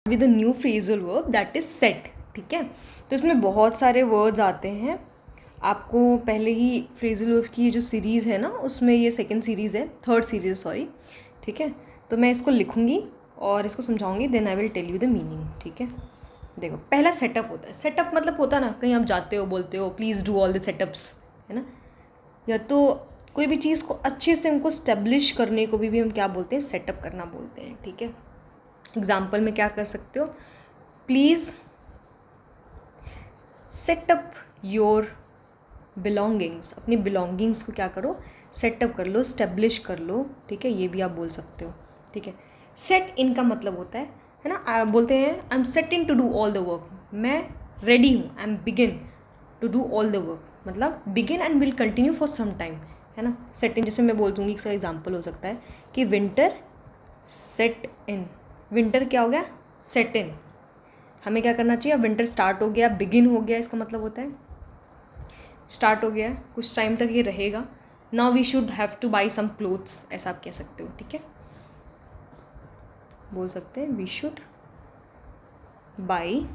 With a new phrasal verb that is set. ठीक है, तो इसमें बहुत सारे वर्ड्स आते हैं। आपको पहले ही फ्रेजल वर्ब्स की ये जो सीरीज़ है ना, उसमें ये सेकंड सीरीज़ है, थर्ड सीरीज़ सॉरी। ठीक है, तो मैं इसको लिखूँगी और इसको समझाऊंगी, then I will tell you the meaning. ठीक है, देखो पहला सेटअप होता है। सेटअप मतलब होता है ना, कहीं आप जाते हो बोलते हो please do all the setups, है ना। या तो कोई भी चीज़ को अच्छे से उनको स्टेब्लिश करने को भी हम क्या बोलते हैं, सेटअप करना बोलते हैं। ठीक है, एग्जाम्पल में क्या कर सकते हो, प्लीज़ सेटअप योर बिलोंगिंग्स, अपनी बिलोंगिंग्स को क्या करो, सेटअप कर लो, स्टेब्लिश कर लो। ठीक है, ये भी आप बोल सकते हो। ठीक है, सेट इन का मतलब होता है ना, बोलते हैं I am set in to do all the work, मैं रेडी हूँ, I am begin to do all the work, मतलब begin and will continue for some time, है ना। सेट इन जैसे मैं बोल दूँगी, इसका एग्जाम्पल हो सकता है कि विंटर सेट इन। विंटर क्या हो गया, सेट इन। हमें क्या करना चाहिए, विंटर स्टार्ट हो गया, बिगिन हो गया, इसका मतलब होता है स्टार्ट हो गया, कुछ टाइम तक ये रहेगा। Now we should have to buy some clothes, ऐसा आप कह सकते हो। ठीक है, बोल सकते हैं we should buy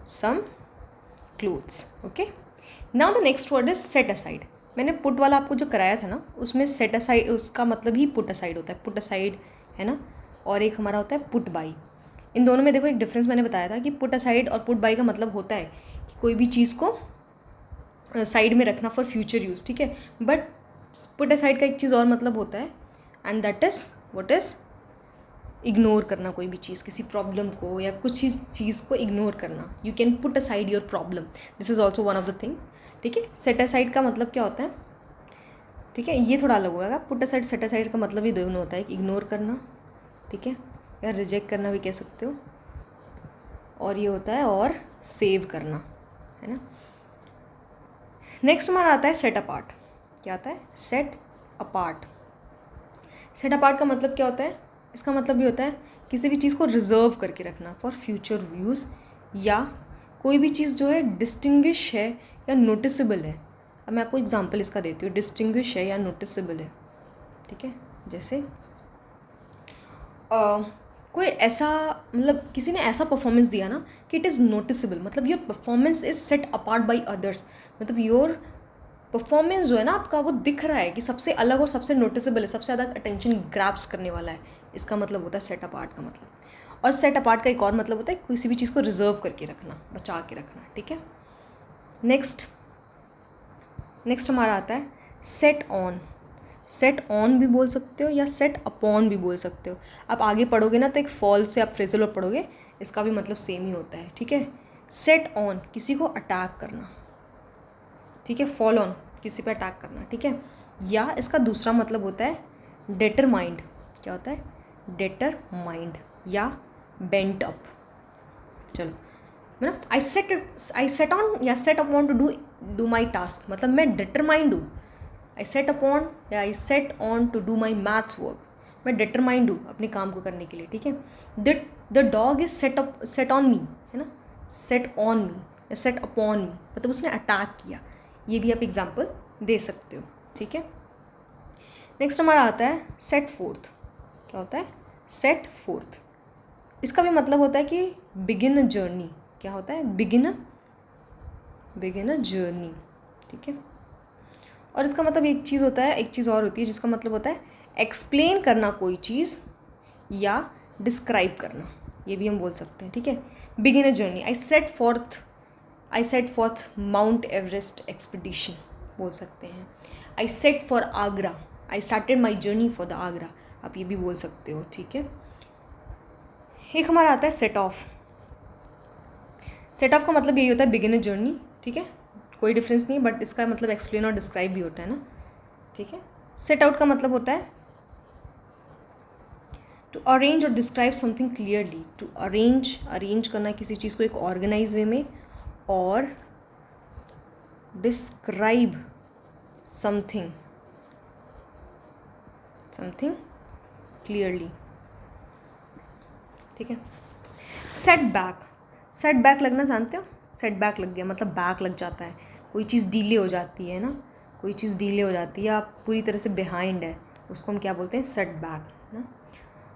some clothes. Okay, now the next word is set aside. मैंने पुट वाला आपको जो कराया था ना, उसमें सेट असाइड उसका मतलब ही पुट असाइड होता है, पुट असाइड, है ना। और एक हमारा होता है पुट बाई। इन दोनों में देखो एक डिफरेंस मैंने बताया था कि पुट असाइड और पुट बाई का मतलब होता है कि कोई भी चीज़ को साइड में रखना फॉर फ्यूचर यूज़। ठीक है, बट पुट असाइड का एक चीज़ और मतलब होता है, and that is what is ignore करना कोई भी चीज़, किसी प्रॉब्लम को या कुछ चीज़ को इग्नोर करना। You can put aside your problem, this is also one of the thing. ठीक है, सेट असाइड का मतलब क्या होता है, ठीक है, ये थोड़ा अलग होगा। पुट असाइड सेट असाइड का मतलब ही दोनों होता है, इग्नोर करना, ठीक है, या रिजेक्ट करना भी कह सकते हो, और ये होता है और सेव करना, है ना। नेक्स्ट हमारा आता है सेट अपार्ट। क्या आता है, सेट अपार्ट। सेट अपार्ट का मतलब क्या होता है, इसका मतलब भी होता है किसी भी चीज़ को रिजर्व करके रखना फॉर फ्यूचर यूज़, या कोई भी चीज़ जो है डिस्टिंग्विश है या नोटिसेबल है। अब मैं आपको एग्जांपल इसका देती हूँ, डिस्टिंग्विश है या नोटिसेबल है। ठीक है, जैसे कोई ऐसा, मतलब किसी ने ऐसा परफॉर्मेंस दिया ना कि इट इज़ नोटिसेबल, मतलब your performance is set apart by others, मतलब योर परफॉर्मेंस जो है ना आपका, वो दिख रहा है कि सबसे अलग और सबसे नोटिसेबल है, सबसे ज़्यादा अटेंशन ग्रैब्स करने वाला है। इसका मतलब होता है सेट अपार्ट का मतलब। और सेट अपार्ट का एक और मतलब होता है किसी भी चीज़ को रिजर्व करके रखना, बचा के रखना। ठीक है, नेक्स्ट हमारा आता है सेट ऑन। सेट ऑन भी बोल सकते हो या सेट अपॉन भी बोल सकते हो। आप आगे पढ़ोगे ना तो एक फॉल से आप फ्रेजल वर्ब पढ़ोगे, इसका भी मतलब सेम ही होता है। ठीक है, सेट ऑन किसी को अटैक करना, ठीक है, फॉल ऑन किसी पे अटैक करना। ठीक है, या इसका दूसरा मतलब होता है डेटरमाइंड। क्या होता है, डेटरमाइंड या बेंट अप। चलो, मतलब आई सेट ऑन या set upon to do my task, मतलब मैं डिटरमाइंड हूँ। आई सेट अपॉन या I set on to do my maths work, मैं डिटरमाइंड हूँ अपने काम को करने के लिए। ठीक है, the dog is set on me, है ना, सेट ऑन मी या सेट अपॉन मी, मतलब उसने अटैक किया। ये भी आप एग्जाम्पल दे सकते हो। ठीक है, नेक्स्ट हमारा आता है सेट फोर्थ। क्या होता है, सेट फोर्थ। इसका भी मतलब होता है कि बिगिन अ जर्नी। क्या होता है, बिगिन अ जर्नी। ठीक है, और इसका मतलब एक चीज़ होता है, एक चीज़ और होती है जिसका मतलब होता है एक्सप्लेन करना कोई चीज़ या डिस्क्राइब करना, ये भी हम बोल सकते हैं। ठीक है, begin a journey, I set forth Mount Everest expedition बोल सकते हैं। I set for Agra, I started my journey for the Agra, आप ये भी बोल सकते हो। ठीक है, एक हमारा आता है सेट ऑफ। सेट ऑफ का मतलब यही होता है बिगिन अ जर्नी। ठीक है, कोई डिफरेंस नहीं, बट इसका मतलब एक्सप्लेन और डिस्क्राइब भी होता है ना। ठीक है, सेट आउट का मतलब होता है टू अरेंज और describe something clearly. To arrange करना किसी चीज़ को एक ऑर्गेनाइज वे में, और डिस्क्राइब समथिंग क्लियरली। ठीक है, सेट बैक लगना जानते हो, सेट बैक लग गया मतलब बैक लग जाता है, कोई चीज़ डीले हो जाती है ना, कोई चीज़ डीले हो जाती है, आप पूरी तरह से बिहाइंड है, उसको हम क्या बोलते हैं, सेट बैक ना।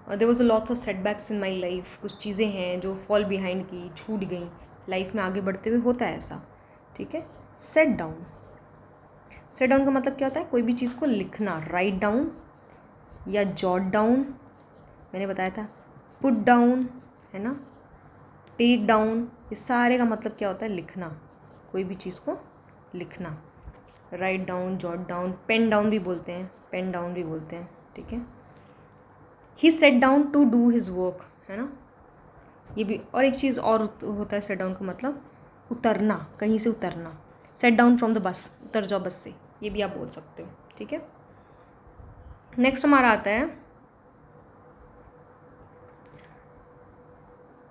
There was a lots of setbacks in my life, कुछ चीज़ें हैं जो फॉल बिहाइंड की, छूट गई लाइफ में, आगे बढ़ते हुए होता है ऐसा, ठीक है। सेट डाउन, सेट डाउन का मतलब क्या होता है, कोई भी चीज़ को लिखना, राइट डाउन या जॉट डाउन, मैंने बताया था पुट डाउन, है ना, टेक डाउन, ये सारे का मतलब क्या होता है, लिखना, कोई भी चीज़ को लिखना, write down, jot down, pen down भी बोलते हैं, पेन डाउन भी बोलते हैं, ठीक है। He set down to do his work, है ना, ये भी। और एक चीज़ और होता है सेट डाउन का मतलब उतरना, कहीं से उतरना, set down from the bus, उतर जाओ बस से, ये भी आप बोल सकते हो, ठीक है। नेक्स्ट हमारा आता है,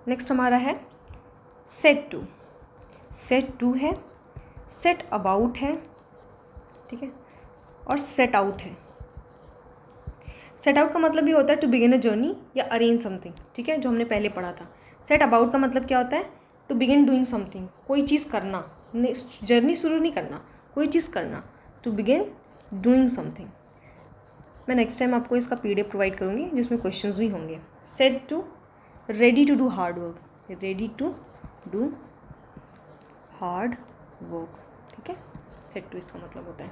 नेक्स्ट हमारा है सेट टू, सेट टू है, सेट अबाउट है, ठीक है, और सेट आउट है। सेट आउट का मतलब ये होता है टू बिगिन अ जर्नी या अरेंज समथिंग, ठीक है, जो हमने पहले पढ़ा था। सेट अबाउट का मतलब क्या होता है, टू बिगिन डूइंग समथिंग, कोई चीज़ करना, जर्नी शुरू नहीं करना, कोई चीज़ करना, टू बिगिन डूइंग समथिंग। मैं नेक्स्ट टाइम आपको इसका PDF प्रोवाइड करूँगी जिसमें क्वेश्चंस भी होंगे। Set to, ready to do hard work, ready to do hard work, ठीक है, सेट टू इसका मतलब होता है।